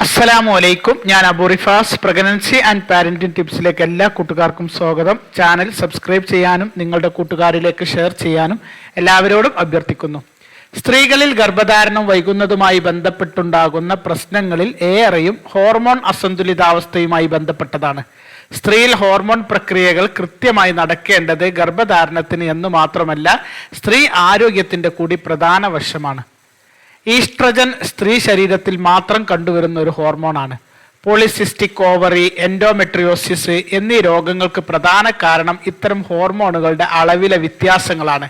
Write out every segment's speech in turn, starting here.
അസ്സലാമു അലൈക്കും. ഞാൻ Abu Rifas. Pregnancy and parenting ടിപ്സിലേക്ക് എല്ലാ കൂട്ടുകാർക്കും സ്വാഗതം. ചാനൽ സബ്സ്ക്രൈബ് ചെയ്യാനും നിങ്ങളുടെ കൂട്ടുകാരിലേക്ക് ഷെയർ ചെയ്യാനും എല്ലാവരോടും അഭ്യർത്ഥിക്കുന്നു. സ്ത്രീകളിൽ ഗർഭധാരണം വൈകുന്നതുമായി ബന്ധപ്പെട്ടുണ്ടാകുന്ന പ്രശ്നങ്ങളിൽ ഏറെയും ഹോർമോൺ അസന്തുലിതാവസ്ഥയുമായി ബന്ധപ്പെട്ടതാണ്. സ്ത്രീയിൽ ഹോർമോൺ പ്രക്രിയകൾ കൃത്യമായി നടക്കേണ്ടത് ഗർഭധാരണത്തിന് എന്ന് മാത്രമല്ല സ്ത്രീ ആരോഗ്യത്തിൻ്റെ കൂടി പ്രധാന വശമാണ്. ഈസ്ട്രജൻ സ്ത്രീ ശരീരത്തിൽ മാത്രം കണ്ടുവരുന്ന ഒരു ഹോർമോണാണ്. പോളിസിസ്റ്റിക് ഓവറി, എൻഡോമെട്രിയോസിസ് എന്നീ രോഗങ്ങൾക്ക് പ്രധാന കാരണം ഇത്തരം ഹോർമോണുകളുടെ അളവിലെ വ്യത്യാസങ്ങളാണ്.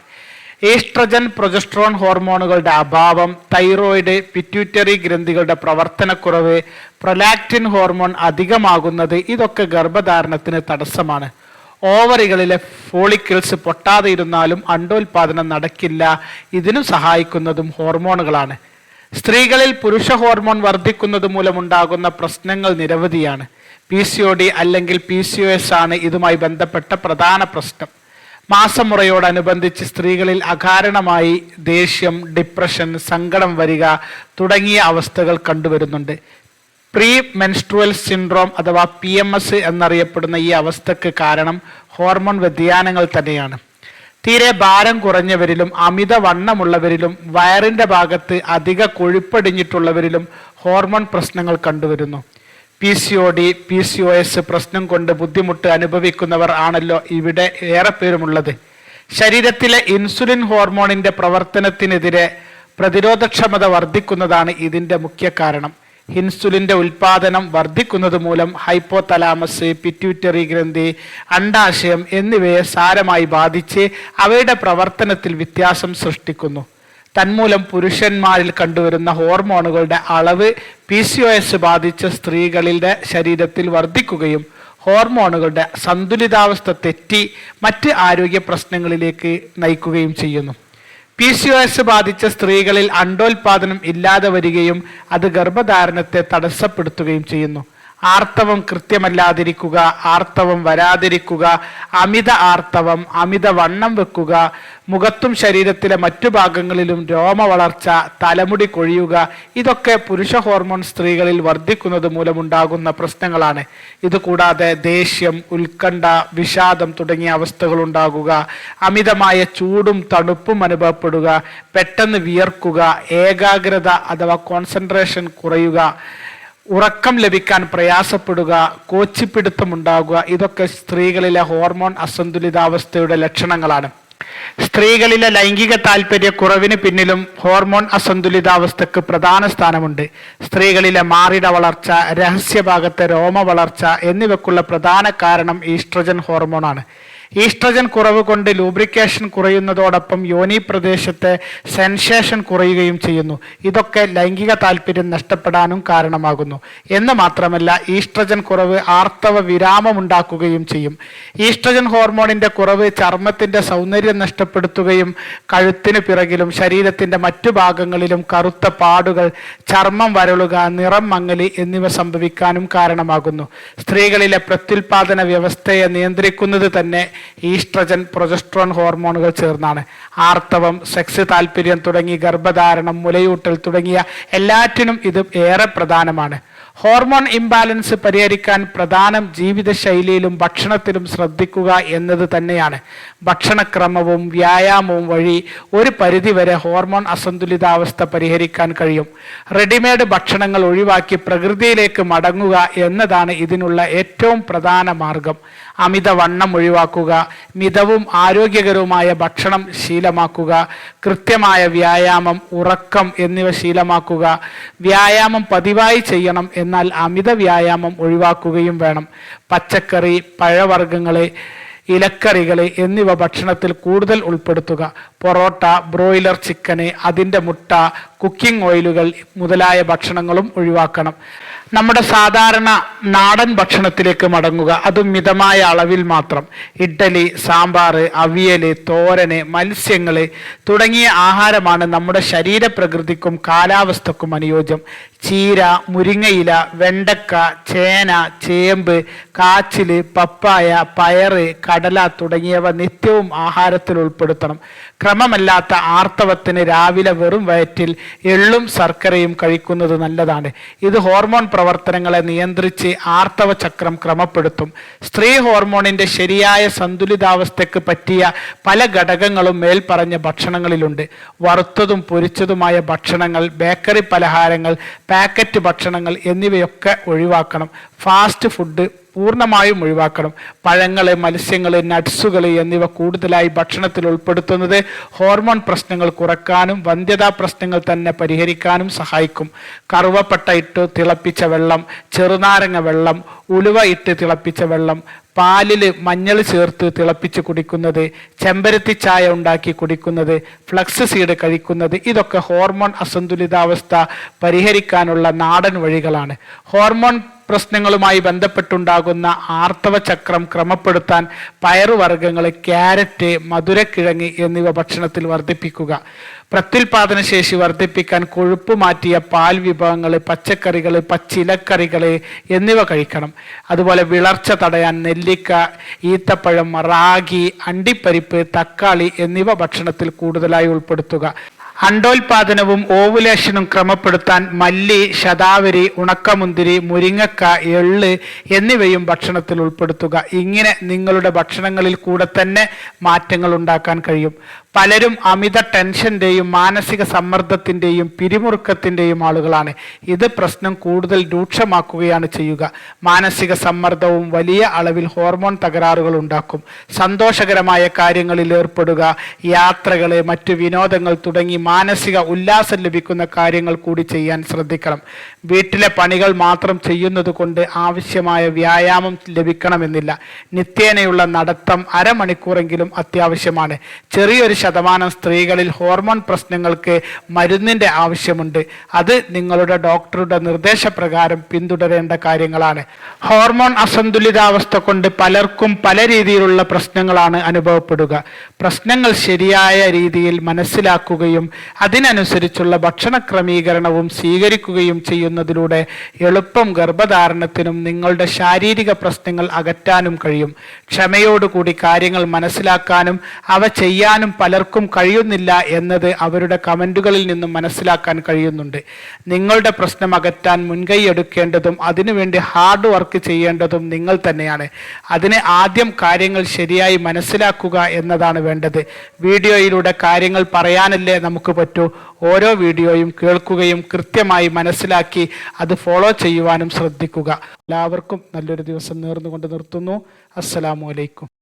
ഈസ്ട്രജൻ, പ്രൊജസ്ട്രോൺ ഹോർമോണുകളുടെ അഭാവം, തൈറോയിഡ്, പിറ്റ്യൂട്ടറി ഗ്രന്ഥികളുടെ പ്രവർത്തനക്കുറവ്, പ്രൊലാക്റ്റിൻ ഹോർമോൺ അധികമാകുന്നത് ഇതൊക്കെ ഗർഭധാരണത്തിന് തടസ്സമാണ്. ഓവറികളിലെ ഫോളിക്കിൾസ് പൊട്ടാതെ ഇരുന്നാലും അണ്ടോൽപാദനം നടക്കില്ല. ഇതിനു സഹായിക്കുന്നതും ഹോർമോണുകളാണ്. സ്ത്രീകളിൽ പുരുഷ ഹോർമോൺ വർദ്ധിക്കുന്നത് മൂലമുണ്ടാകുന്ന പ്രശ്നങ്ങൾ നിരവധിയാണ്. PCOD അല്ലെങ്കിൽ PCOS ആണ് ഇതുമായി ബന്ധപ്പെട്ട പ്രധാന പ്രശ്നം. മാസമുറയോടനുബന്ധിച്ച് സ്ത്രീകളിൽ അകാരണമായി ദേഷ്യം, ഡിപ്രഷൻ, സങ്കടം വരിക തുടങ്ങിയ അവസ്ഥകൾ കണ്ടുവരുന്നുണ്ട്. പ്രീ മെൻസ്ട്രുവൽ സിൻഡ്രോം അഥവാ PMS എന്നറിയപ്പെടുന്ന ഈ അവസ്ഥക്ക് കാരണം ഹോർമോൺ വ്യതിയാനങ്ങൾ തന്നെയാണ്. തീരെ ഭാരം കുറഞ്ഞവരിലും അമിത വണ്ണമുള്ളവരിലും വയറിൻ്റെ ഭാഗത്ത് അധിക കൊഴുപ്പടിഞ്ഞിട്ടുള്ളവരിലും ഹോർമോൺ പ്രശ്നങ്ങൾ കണ്ടുവരുന്നു. PCOD, PCOS പ്രശ്നം കൊണ്ട് ബുദ്ധിമുട്ട് അനുഭവിക്കുന്നവർ ആണല്ലോ ഇവിടെ ഏറെ പേരുമുള്ളത്. ശരീരത്തിലെ ഇൻസുലിൻ ഹോർമോണിൻ്റെ പ്രവർത്തനത്തിനെതിരെ പ്രതിരോധക്ഷമത വർദ്ധിക്കുന്നതാണ് ഇതിൻ്റെ മുഖ്യ കാരണം. ഇൻസുലിൻ്റെ ഉൽപാദനം വർദ്ധിക്കുന്നത് മൂലം ഹൈപ്പോതലാമസ്, പിറ്റ്യൂട്ടറി ഗ്രന്ഥി, അണ്ഡാശയം എന്നിവയെ സാരമായി ബാധിച്ച് അവയുടെ പ്രവർത്തനത്തിൽ വ്യത്യാസം സൃഷ്ടിക്കുന്നു. തന്മൂലം പുരുഷന്മാരിൽ കണ്ടുവരുന്ന ഹോർമോണുകളുടെ അളവ് PCOS ബാധിച്ച സ്ത്രീകളുടെ ശരീരത്തിൽ വർദ്ധിക്കുകയും ഹോർമോണുകളുടെ സന്തുലിതാവസ്ഥ തെറ്റി മറ്റ് ആരോഗ്യ പ്രശ്നങ്ങളിലേക്ക് നയിക്കുകയും ചെയ്യുന്നു. PCOS ബാധിച്ച സ്ത്രീകളിൽ അണ്ടോൽപാദനം ഇല്ലാതെ വരികയും അത് ഗർഭധാരണത്തെ തടസ്സപ്പെടുത്തുകയും ചെയ്യുന്നു. ആർത്തവം കൃത്യമല്ലാതിരിക്കുക, ആർത്തവം വരാതിരിക്കുക, അമിത ആർത്തവം, അമിത വണ്ണം വെക്കുക, മുഖത്തും ശരീരത്തിലെ മറ്റു ഭാഗങ്ങളിലും രോമ വളർച്ച, തലമുടി കൊഴിയുക, ഇതൊക്കെ പുരുഷ ഹോർമോൺ സ്ത്രീകളിൽ വർദ്ധിക്കുന്നത് മൂലമുണ്ടാകുന്ന പ്രശ്നങ്ങളാണ്. ഇതുകൂടാതെ ദേഷ്യം, ഉത്കണ്ഠ, വിഷാദം തുടങ്ങിയ അവസ്ഥകൾ ഉണ്ടാകുക, അമിതമായ ചൂടും തണുപ്പും അനുഭവപ്പെടുക, പെട്ടെന്ന് വിയർക്കുക, ഏകാഗ്രത അഥവാ കോൺസെൻട്രേഷൻ കുറയുക, ഉറക്കം ലഭിക്കാൻ പ്രയാസപ്പെടുക, കോച്ചിപ്പിടുത്തം ഉണ്ടാകുക, ഇതൊക്കെ സ്ത്രീകളിലെ ഹോർമോൺ അസന്തുലിതാവസ്ഥയുടെ ലക്ഷണങ്ങളാണ്. സ്ത്രീകളിലെ ലൈംഗിക താല്പര്യക്കുറവിന് പിന്നിലും ഹോർമോൺ അസന്തുലിതാവസ്ഥക്ക് പ്രധാന സ്ഥാനമുണ്ട്. സ്ത്രീകളിലെ മാറിട വളർച്ച, രഹസ്യഭാഗത്തെ രോമ വളർച്ച എന്നിവയ്ക്കുള്ള പ്രധാന കാരണം ഈസ്ട്രജൻ ഹോർമോണാണ്. ഈസ്ട്രജൻ കുറവ് കൊണ്ട് ലൂബ്രിക്കേഷൻ കുറയുന്നതോടൊപ്പം യോനി പ്രദേശത്തെ സെൻസേഷൻ കുറയുകയും ചെയ്യുന്നു. ഇതൊക്കെ ലൈംഗിക താല്പര്യം നഷ്ടപ്പെടാനും കാരണമാകുന്നു. എന്ന് മാത്രമല്ല ഈസ്ട്രജൻ കുറവ് ആർത്തവ വിരാമമുണ്ടാക്കുകയും ചെയ്യും. ഈസ്ട്രജൻ ഹോർമോണിൻ്റെ കുറവ് ചർമ്മത്തിൻ്റെ സൗന്ദര്യം നഷ്ടപ്പെടുത്തുകയും കഴുത്തിന് പിറകിലും ശരീരത്തിൻ്റെ മറ്റു ഭാഗങ്ങളിലും കറുത്ത പാടുകൾ, ചർമ്മം വരളുക, നിറം മങ്ങലി എന്നിവ സംഭവിക്കാനും കാരണമാകുന്നു. സ്ത്രീകളിലെ പ്രത്യുൽപാദന വ്യവസ്ഥയെ നിയന്ത്രിക്കുന്നത് തന്നെ ഈസ്ട്രജൻ, പ്രൊജസ്ട്രോൺ ഹോർമോണുകൾ ചേർന്നാണ്. ആർത്തവം, സെക്സ് താല്പര്യം തുടങ്ങി ഗർഭധാരണം, മുലയൂട്ടൽ തുടങ്ങിയ എല്ലാറ്റിനും ഇത് ഏറെ പ്രധാനമാണ്. ഹോർമോൺ ഇംബാലൻസ് പരിഹരിക്കാൻ പ്രധാനം ജീവിതശൈലിയിലും ഭക്ഷണത്തിലും ശ്രദ്ധിക്കുക എന്നത് തന്നെയാണ്. ഭക്ഷണക്രമവും വ്യായാമവും വഴി ഒരു പരിധിവരെ ഹോർമോൺ അസന്തുലിതാവസ്ഥ പരിഹരിക്കാൻ കഴിയും. റെഡിമെയ്ഡ് ഭക്ഷണങ്ങൾ ഒഴിവാക്കി പ്രകൃതിയിലേക്ക് മടങ്ങുക എന്നതാണ് ഇതിനുള്ള ഏറ്റവും പ്രധാന മാർഗം. അമിത വണ്ണം ഒഴിവാക്കുക, മിതവും ആരോഗ്യകരവുമായ ഭക്ഷണം ശീലമാക്കുക, കൃത്യമായ വ്യായാമം, ഉറക്കം എന്നിവ ശീലമാക്കുക. വ്യായാമം പതിവായി ചെയ്യണം, എന്നാൽ അമിത വ്യായാമം ഒഴിവാക്കുകയും വേണം. പച്ചക്കറി, പഴവർഗ്ഗങ്ങൾ, ഇലക്കറികൾ എന്നിവ ഭക്ഷണത്തിൽ കൂടുതൽ ഉൾപ്പെടുത്തുക. പൊറോട്ട, ബ്രോയിലർ ചിക്കന്, അതിൻ്റെ മുട്ട, കുക്കിംഗ് ഓയിലുകൾ മുതലായ ഭക്ഷണങ്ങളും ഒഴിവാക്കണം. നമ്മുടെ സാധാരണ നാടൻ ഭക്ഷണത്തിലേക്ക് മടങ്ങുക, അതും മിതമായ അളവിൽ മാത്രം. ഇഡ്ഡലി, സാമ്പാർ, അവിയൽ, തോരന്, മത്സ്യങ്ങൾ തുടങ്ങിയ ആഹാരമാണ് നമ്മുടെ ശരീരപ്രകൃതിക്കും കാലാവസ്ഥക്കും അനുയോജ്യം. ചീര, മുരിങ്ങയില, വെണ്ടക്ക, ചേന, ചേമ്പ്, കാച്ചില്, പപ്പായ, പയറ്, കടല തുടങ്ങിയവ നിത്യവും ആഹാരത്തിൽ ഉൾപ്പെടുത്തണം. ക്രമമല്ലാത്ത ആർത്തവത്തിന് രാവിലെ വെറും വയറ്റിൽ എള്ളും ശർക്കരയും കഴിക്കുന്നത് നല്ലതാണ്. ഇത് ഹോർമോൺ പ്രവർത്തനങ്ങളെ നിയന്ത്രിച്ച് ആർത്തവ ചക്രം ക്രമപ്പെടുത്തും. സ്ത്രീ ഹോർമോണിന്റെ ശരിയായ സന്തുലിതാവസ്ഥയ്ക്ക് പറ്റിയ പല ഘടകങ്ങളും മേൽപ്പറഞ്ഞ ഭക്ഷണങ്ങളിലുണ്ട്. വറുത്തതും പൊരിച്ചതുമായ ഭക്ഷണങ്ങൾ, ബേക്കറി പലഹാരങ്ങൾ, പാക്കറ്റ് ഭക്ഷണങ്ങൾ എന്നിവയൊക്കെ ഒഴിവാക്കണം. ഫാസ്റ്റ് ഫുഡ് പൂർണ്ണമായും ഒഴിവാക്കണം. പഴങ്ങൾ, മത്സ്യങ്ങൾ, നട്സുകൾ എന്നിവ കൂടുതലായി ഭക്ഷണത്തിൽ ഉൾപ്പെടുത്തുന്നത് ഹോർമോൺ പ്രശ്നങ്ങൾ കുറയ്ക്കാനും വന്ധ്യതാ പ്രശ്നങ്ങൾ തന്നെ പരിഹരിക്കാനും സഹായിക്കും. കറുവപ്പട്ട ഇട്ട് തിളപ്പിച്ച വെള്ളം, ചെറുനാരങ്ങ വെള്ളം, ഉലുവ ഇട്ട് തിളപ്പിച്ച വെള്ളം, പാലിൽ മഞ്ഞൾ ചേർത്ത് തിളപ്പിച്ച് കുടിക്കുന്നത്, ചെമ്പരത്തി ചായ ഉണ്ടാക്കി കുടിക്കുന്നത്, ഫ്ലക്സ് സീഡ് കഴിക്കുന്നത്, ഇതൊക്കെ ഹോർമോൺ അസന്തുലിതാവസ്ഥ പരിഹരിക്കാനുള്ള നാടൻ വഴികളാണ്. ഹോർമോൺ പ്രശ്നങ്ങളുമായി ബന്ധപ്പെട്ടുണ്ടാകുന്ന ആർത്തവ ചക്രം ക്രമപ്പെടുത്താൻ പയറുവർഗ്ഗങ്ങൾ, ക്യാരറ്റ്, മധുരക്കിഴങ്ങ് എന്നിവ ഭക്ഷണത്തിൽ വർദ്ധിപ്പിക്കുക. പ്രത്യുൽപാദന ശേഷി വർദ്ധിപ്പിക്കാൻ കൊഴുപ്പ് മാറ്റിയ പാൽ വിഭവങ്ങൾ, പച്ചക്കറികൾ, പച്ചിലക്കറികൾ എന്നിവ കഴിക്കണം. അതുപോലെ വിളർച്ച തടയാൻ നെല്ലിക്ക, ഈത്തപ്പഴം, റാഗി, അണ്ടിപ്പരിപ്പ്, തക്കാളി എന്നിവ ഭക്ഷണത്തിൽ കൂടുതലായി ഉൾപ്പെടുത്തുക. അണ്ടോൽപാദനവും ഓവുലേഷനും ക്രമപ്പെടുത്താൻ മല്ലി, ശതാവരി, ഉണക്കമുന്തിരി, മുരിങ്ങക്ക, എള്ള് എന്നിവയും ഭക്ഷണത്തിൽ ഉൾപ്പെടുത്തുക. ഇങ്ങനെ നിങ്ങളുടെ ഭക്ഷണങ്ങളിൽ കൂടെ തന്നെ മാറ്റങ്ങൾ ഉണ്ടാക്കാൻ കഴിയും. പലരും അമിത ടെൻഷൻ്റെയും മാനസിക സമ്മർദ്ദത്തിൻ്റെയും പിരിമുറുക്കത്തിൻ്റെയും ആളുകളാണ്. ഇത് പ്രശ്നം കൂടുതൽ രൂക്ഷമാക്കുകയാണ് ചെയ്യുക. മാനസിക സമ്മർദ്ദവും വലിയ അളവിൽ ഹോർമോൺ തകരാറുകൾ ഉണ്ടാക്കും. സന്തോഷകരമായ കാര്യങ്ങളിൽ ഏർപ്പെടുക, യാത്രകൾ, മറ്റു വിനോദങ്ങൾ തുടങ്ങി മാനസിക ഉല്ലാസം ലഭിക്കുന്ന കാര്യങ്ങൾ കൂടി ചെയ്യാൻ ശ്രദ്ധിക്കണം. വീട്ടിലെ പണികൾ മാത്രം ചെയ്യുന്നത് കൊണ്ട് ആവശ്യമായ വ്യായാമം ലഭിക്കണമെന്നില്ല. നിത്യേനയുള്ള നടത്തം അരമണിക്കൂറെങ്കിലും അത്യാവശ്യമാണ്. ചെറിയൊരു ശതമാനം സ്ത്രീകളിൽ ഹോർമോൺ പ്രശ്നങ്ങൾക്ക് മരുന്നിൻ്റെ ആവശ്യമുണ്ട്. അത് നിങ്ങളുടെ ഡോക്ടറുടെ നിർദ്ദേശപ്രകാരം പിന്തുടരേണ്ട കാര്യങ്ങളാണ്. ഹോർമോൺ അസന്തുലിതാവസ്ഥ കൊണ്ട് പലർക്കും പല രീതിയിലുള്ള പ്രശ്നങ്ങളാണ് അനുഭവപ്പെടുക. പ്രശ്നങ്ങൾ ശരിയായ രീതിയിൽ മനസ്സിലാക്കുകയും അതിനനുസരിച്ചുള്ള ഭക്ഷണ ക്രമീകരണവും സ്വീകരിക്കുകയും ചെയ്യുന്നതിലൂടെ എളുപ്പം ഗർഭധാരണത്തിനും നിങ്ങളുടെ ശാരീരിക പ്രശ്നങ്ങൾ അകറ്റാനും കഴിയും. ക്ഷമയോടുകൂടി കാര്യങ്ങൾ മനസ്സിലാക്കാനും അവ ചെയ്യാനും പലർക്കും കഴിയുന്നില്ല എന്നത് അവരുടെ കമൻറ്റുകളിൽ നിന്നും മനസ്സിലാക്കാൻ കഴിയുന്നുണ്ട്. നിങ്ങളുടെ പ്രശ്നം അകറ്റാൻ മുൻകൈ എടുക്കേണ്ടതും അതിനുവേണ്ടി ഹാർഡ് വർക്ക് ചെയ്യേണ്ടതും നിങ്ങൾ തന്നെയാണ്. അതിന് ആദ്യം കാര്യങ്ങൾ ശരിയായി മനസ്സിലാക്കുക എന്നതാണ് വേണ്ടത്. വീഡിയോയിലൂടെ കാര്യങ്ങൾ പറയാനല്ലേ നമുക്ക് പറ്റൂ. ഓരോ വീഡിയോയും കേൾക്കുകയും കൃത്യമായി മനസ്സിലാക്കി അത് ഫോളോ ചെയ്യുവാനും ശ്രദ്ധിക്കുക. എല്ലാവർക്കും നല്ലൊരു ദിവസം നേർന്നുകൊണ്ട് നിർത്തുന്നു. അസ്സലാമു അലൈക്കും.